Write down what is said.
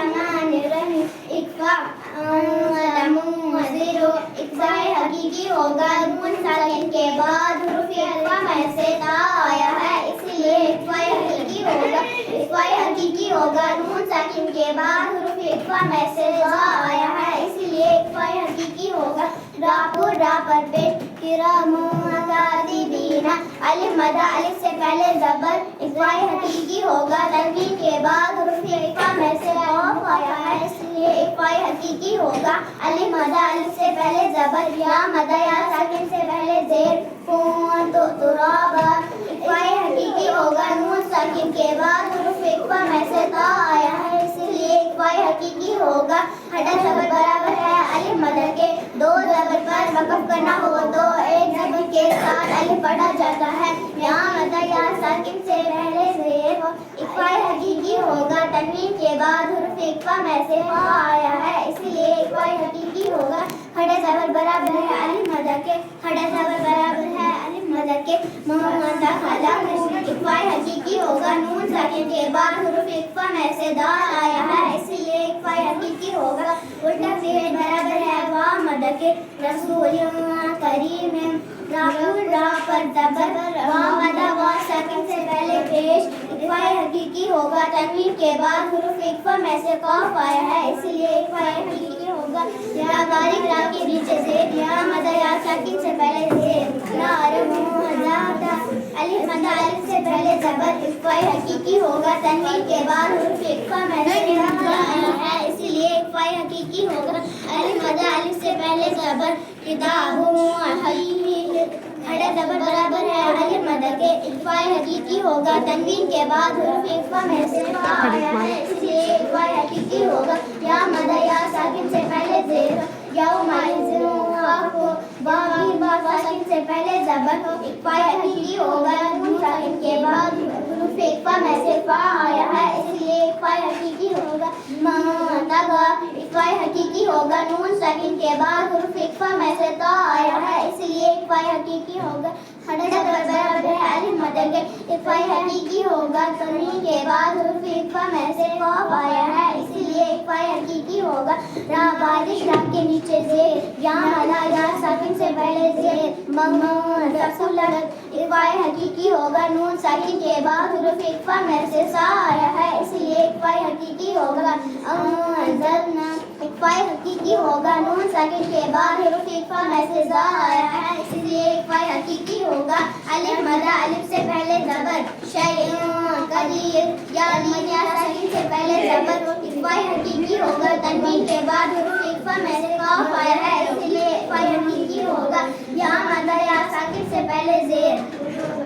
रहमान रहीम। इक्फा zero इक्फाए हकीकी होगा नून साकिन के बाद हुरूफ इक्फा में से ता आया है, इसलिए इक्फाए हकीकी होगा। इक्फाए हकीकी होगा नून साकिन के बाद हुरूफ इक्फा में से ता आया है, इसलिए इक्फाए हकीकी होगा। रापुर रा पर पेट किरामुकातिबीना अलिफ मदा अलिफ से पहले ज़बर इक्फाए हकीकी होगा। तनवीन के बाद हुरूफ इक्फा में से क़ाफ आया है, इसलिए इक्फाए हकीकी होगा। अलिफ मदा अलिफ से पहले ज़बर या मदा या साकिन से पहले ज़ेर कून तो तुराबा इक्फाए हकीकी होगा। नून साकिन के बाद हुरूफ इक्फा में से ता आया है, इसलिए इक्फाए हकीकी होगा। हटा ज़बर बराबर है अलिफ मदा के, दो ज़बर पर वक़्फ़ करना हो तो एक ज़बर के साथ अलिफ पढ़ा जाता है। यहाँ मदा या साकिन से पहले ज़ेर इक्फाए हकीकी होगा। तनवीन के बाद हुरूफ इक्फा में से फ़ा आया है, इसलिए इक्फाए हकीकी होगा। खड़े ज़बर बराबर है अलिफ मदा के, खड़े ज़बर बराबर है अलिफ मदा के। मोहम्मद खला इक्फाए हकीकी होगा। नून साकिन के बाद हुरूफ इक्फा में से दाल आया है, इसलिए इक्फाए हकीकी होगा। उल्टा फ़िल बराबर है वा मदा के। रसूल करीम रा पर ज़बर वा मदा वा साकिन से पहले पेश इक्फाए हकीकी होगा। तनवीन के बाद हुरूफ इक्फा में से क़ाफ आया है, इसलिए इक्फाए हकीकी होगा। या बारिक रा के नीचे से या मदा या साकिन से पहले ज़ेर या अरमुज़ाता अलिफ मदा अलिफ से पहले ज़बर इक्फाए हकीकी होगा। तनवीन के बाद हुरूफ इक्फा में से आया है, इसलिए इक्फाए हकीकी होगा। अलिफ मदा अलिफ से पहले ज़बर किताबुन खड़े ज़बर बराबर है अलिफ मदा के। इक्फाए हकीकी होगा। तनवीन के बाद हुरूफ इक्फा में से फ़ा आया है, इसलिए इक्फाए हकीकी होगा। या मदा या साकिन से पहले ज़ेर साकिन से पहले ज़बर इक्फाए हकीकी होगा। नून साकिन के बाद हुरूफ इक्फा में से फ़ा आया है, इसलिए इक्फाए हकीकी होगा। तगा इक्फाए हकीकी होगा। नून साकिन के बाद हुरूफ इक्फा में से ता आया है, इसलिए इक्फाए हकीकी होगा। खड़े ज़बर बराबर है अलिफ मदा के, इक्फाए हकीकी होगा। तनवीन के बाद हुरूफ इक्फा में से क़ाफ आया है, इसलिए इक्फाए हकीकी होगा। रा बारिश रा के नीचे ज़ेर या मदा या साकिन से पहले ज़ेर इक्फाए हकीकी होगा। नून साकिन के बाद हुरूफ इक्फा में से सा आया है, इसलिए इक्फाए हकीकी होगा। इक्फाए हकीकी होगा। नून साकिन के बाद हुरूफ इक्फा में से ज़ा आया है, इसलिए इक्फाए हकीकी होगा। अलिफ मदा अलिफ से पहले ज़बर शै'उन कदीर या साकिन से पहले ज़बर इक्फाए हकीकी होगा। तनवीन के बाद हुरूफ इक्फा में से क़ाफ आया है, इसलिए इक्फाए हकीकी होगा। या मदा या साकिन से पहले ज़ेर